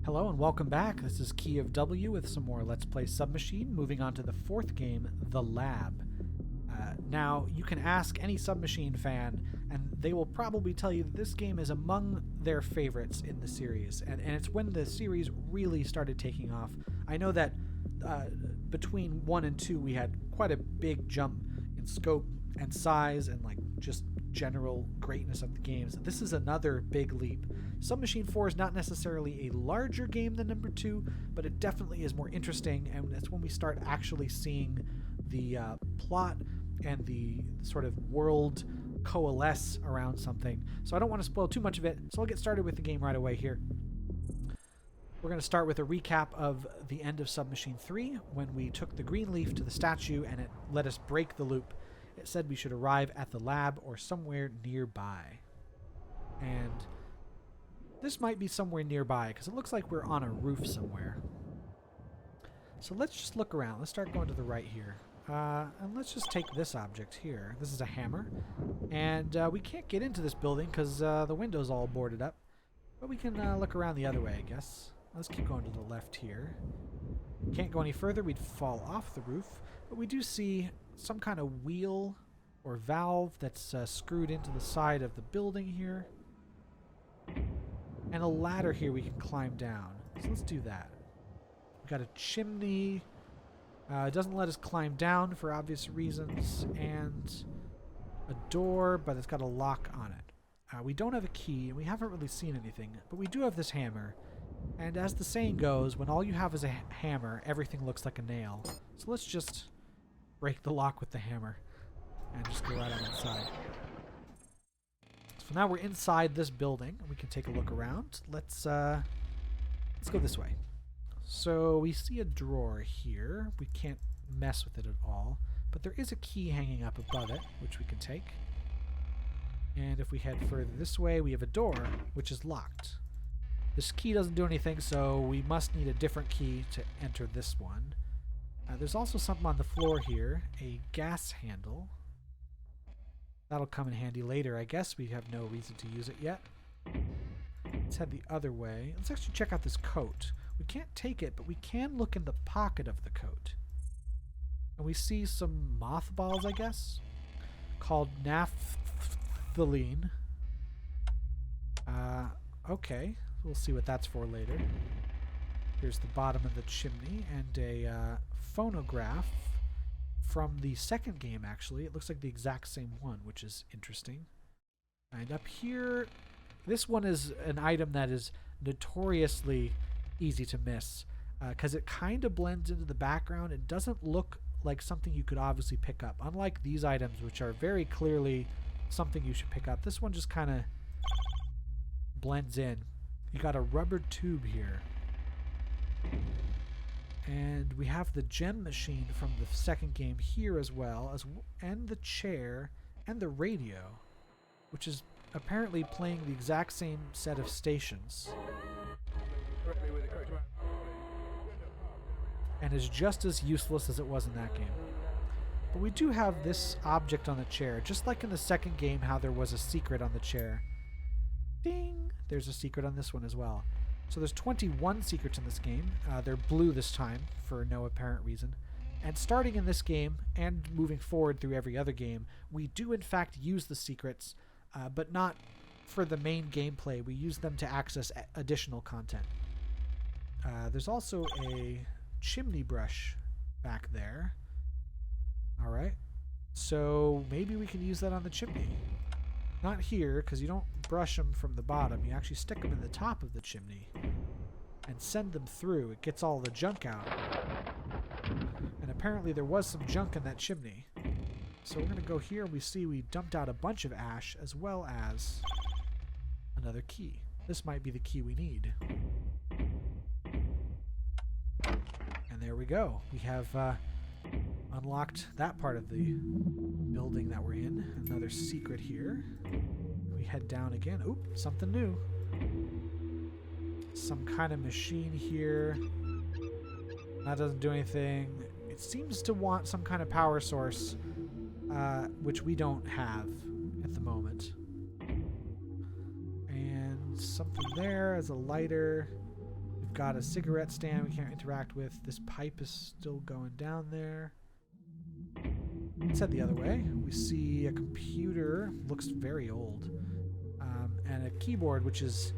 Hello and welcome back. This is Key of W with some more Let's Play Submachine. Moving on to the fourth game, The Lab. Now, you can ask any Submachine fan, and they will probably tell you that this game is among their favorites in the series. And it's when the series really started taking off. I know that between 1 and 2 we had quite a big jump in scope and size and just general greatness of the games. This is another big leap. Submachine 4 is not necessarily a larger game than number 2, but it definitely is more interesting, and that's when we start actually seeing the plot and the sort of world coalesce around something. So I don't want to spoil too much of it, so I'll get started with the game right away here. We're going to start with a recap of the end of Submachine 3, when we took the green leaf to the statue and it let us break the loop. It said we should arrive at the lab or somewhere nearby. And this might be somewhere nearby because it looks like we're on a roof somewhere. So let's just look around. Let's start going to the right here. And let's just take this object here. This is a hammer. And we can't get into this building because the window's all boarded up. But we can look around the other way, I guess. Let's keep going to the left here. Can't go any further. We'd fall off the roof. But we do see some kind of wheel or valve that's screwed into the side of the building here. And a ladder here we can climb down. So let's do that. We've got a chimney. It doesn't let us climb down for obvious reasons. And a door, but it's got a lock on it. We don't have a key, and we haven't really seen anything. But we do have this hammer. And as the saying goes, when all you have is a hammer, everything looks like a nail. So let's just break the lock with the hammer and just go right on inside. So now we're inside this building. We can take a look around. Let's go this way. So we see a drawer here. We can't mess with it at all, but there is a key hanging up above it, which we can take. And if we head further this way, we have a door, which is locked. This key doesn't do anything, so we must need a different key to enter this one. There's also something on the floor here, a gas handle. That'll come in handy later, I guess. We have no reason to use it yet. Let's head the other way. Let's actually check out this coat. We can't take it, but we can look in the pocket of the coat. And we see some mothballs, I guess, called naphthalene. Okay, we'll see what that's for later. Here's the bottom of the chimney and a phonograph from the second game, actually. It looks like the exact same one, which is interesting. And up here, this one is an item that is notoriously easy to miss because it kind of blends into the background. It doesn't look like something you could obviously pick up. Unlike these items, which are very clearly something you should pick up, this one just kind of blends in. You got a rubber tube here. And we have the gem machine from the second game here as well, and the chair and the radio, which is apparently playing the exact same set of stations. And is just as useless as it was in that game. But we do have this object on the chair, just like in the second game how there was a secret on the chair. Ding! There's a secret on this one as well. So there's 21 secrets in this game. They're blue this time for no apparent reason. And starting in this game and moving forward through every other game, we do in fact use the secrets, but not for the main gameplay. We use them to access additional content. There's also a chimney brush back there. Alright, so maybe we can use that on the chimney. Not here, because you don't brush them from the bottom. You actually stick them in the top of the chimney and send them through. It gets all the junk out. And apparently there was some junk in that chimney. So we're going to go here and we see we dumped out a bunch of ash as well as another key. This might be the key we need. And there we go. We have unlocked that part of the building that we're in. Another secret here. We head down again. Oop, something new. Some kind of machine here. That doesn't do anything. It seems to want some kind of power source, which we don't have at the moment. And something there as a lighter. got a cigarette stand we can't interact with. This pipe is still going down there. Let's head the other way. We see a computer, looks very old, and a keyboard which is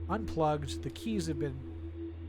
unplugged. The keys have been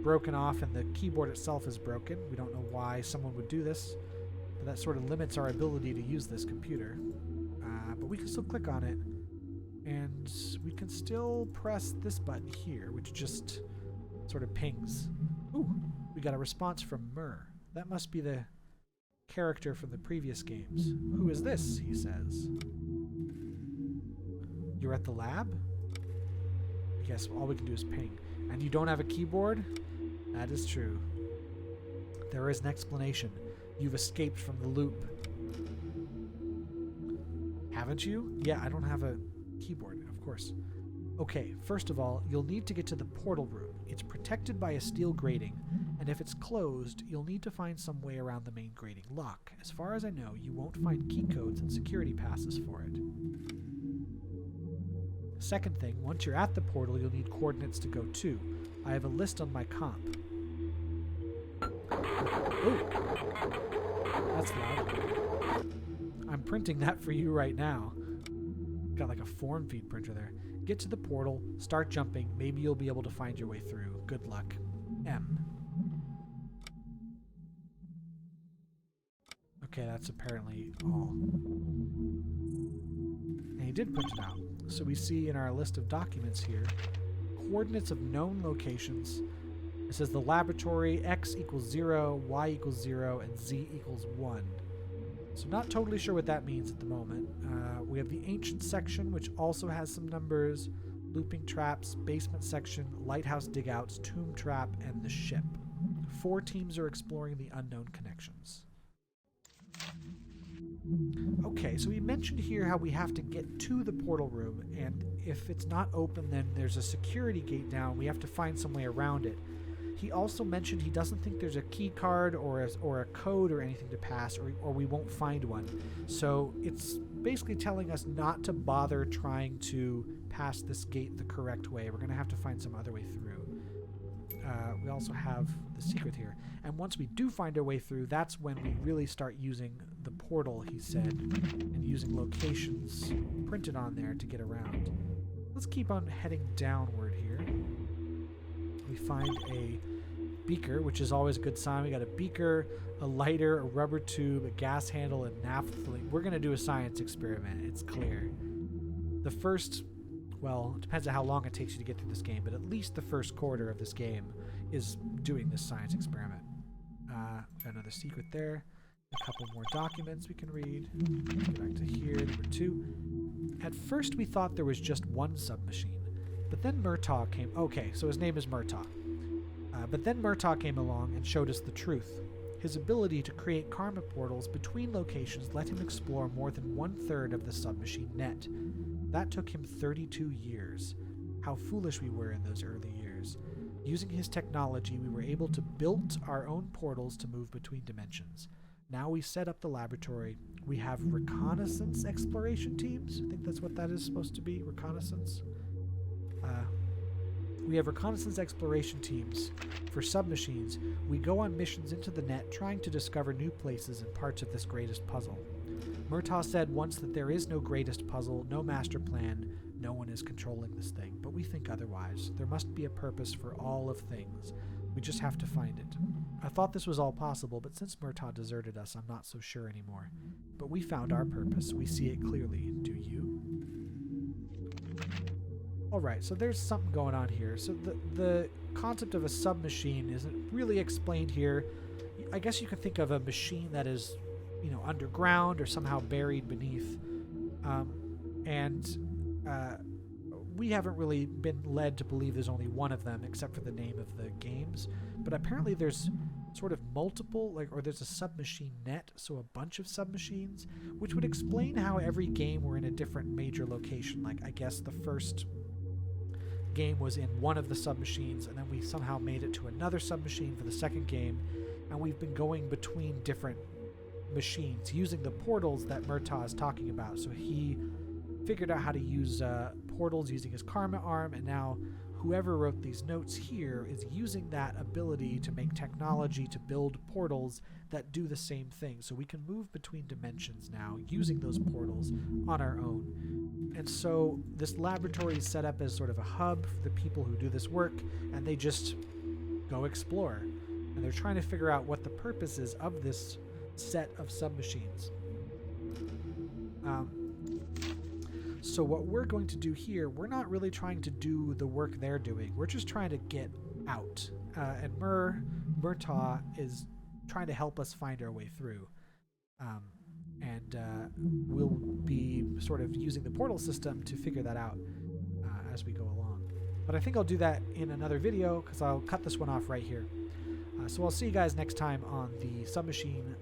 broken off and the keyboard itself is broken. We don't know why someone would do this, but that sort of limits our ability to use this computer. But we can still click on it, and we can still press this button here, which just sort of pings. Ooh, we got a response from Mur. That must be the character from the previous games. Who is this? He says. You're at the lab? I guess all we can do is ping. And you don't have a keyboard? That is true. There is an explanation. You've escaped from the loop. Haven't you? Yeah, I don't have a keyboard, of course. Okay, first of all, you'll need to get to the portal room. It's protected by a steel grating, and if it's closed, you'll need to find some way around the main grating lock. As far as I know, you won't find key codes and security passes for it. Second thing, once you're at the portal, you'll need coordinates to go to. I have a list on my comp. Ooh, that's loud. I'm printing that for you right now. Got like a form feed printer there. Get to the portal, start jumping, maybe you'll be able to find your way through. Good luck. M. Okay, that's apparently all. And he did print it out. So we see in our list of documents here, coordinates of known locations. It says the laboratory, X equals 0, Y equals 0, and Z equals 1. So not totally sure what that means at the moment. We have the ancient section, which also has some numbers, looping traps, basement section, lighthouse digouts, tomb trap, and the ship. 4 teams are exploring the unknown connections. Okay, so we mentioned here how we have to get to the portal room, and if it's not open, then there's a security gate down. We have to find some way around it. He also mentioned he doesn't think there's a key card or a code or anything to pass, or we won't find one. So it's basically telling us not to bother trying to pass this gate the correct way. We're going to have to find some other way through. We also have the secret here. And once we do find our way through, that's when we really start using the portal, he said, and using locations printed on there to get around. Let's keep on heading downward here. We find a beaker, which is always a good sign. We got a beaker, a lighter, a rubber tube, a gas handle, and naphthalene. We're going to do a science experiment. It's clear. The first, well, it depends on how long it takes you to get through this game, but at least the first quarter of this game is doing this science experiment. Got another secret there. A couple more documents we can read. Let's go back to here, number 2. At first we thought there was just one submachine, but then Murtaugh came. Okay, so his name is Murtaugh. But then Murtaugh came along and showed us the truth. His ability to create karma portals between locations let him explore more than 1/3 of the submachine net. That took him 32 years. How foolish we were in those early years. Using his technology, we were able to build our own portals to move between dimensions. Now we set up the laboratory. We have reconnaissance exploration teams. I think that's what that is supposed to be, reconnaissance. We have reconnaissance exploration teams. For submachines, we go on missions into the net trying to discover new places and parts of this greatest puzzle. Murtaugh said once that there is no greatest puzzle, no master plan, no one is controlling this thing, but we think otherwise. There must be a purpose for all of things. We just have to find it. I thought this was all possible, but since Murtaugh deserted us, I'm not so sure anymore. But we found our purpose. We see it clearly. Do you? Alright, so there's something going on here. So the concept of a submachine isn't really explained here. I guess you could think of a machine that is, underground or somehow buried beneath. We haven't really been led to believe there's only one of them, except for the name of the games. But apparently there's sort of multiple, or there's a submachine net, so a bunch of submachines, which would explain how every game were in a different major location. Like, I guess the first game was in one of the submachines, and then we somehow made it to another submachine for the second game, and we've been going between different machines using the portals that Murtaugh is talking about. So he figured out how to use portals using his karma arm, and now whoever wrote these notes here is using that ability to make technology to build portals that do the same thing. So we can move between dimensions now using those portals on our own. And so this laboratory is set up as sort of a hub for the people who do this work, and they just go explore. And they're trying to figure out what the purpose is of this set of submachines. So what we're going to do here, we're not really trying to do the work they're doing. We're just trying to get out. And Murtaugh is trying to help us find our way through. We'll be sort of using the portal system to figure that out as we go along. But I think I'll do that in another video because I'll cut this one off right here. So I'll see you guys next time on the Submachine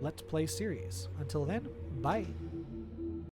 Let's Play series. Until then, bye!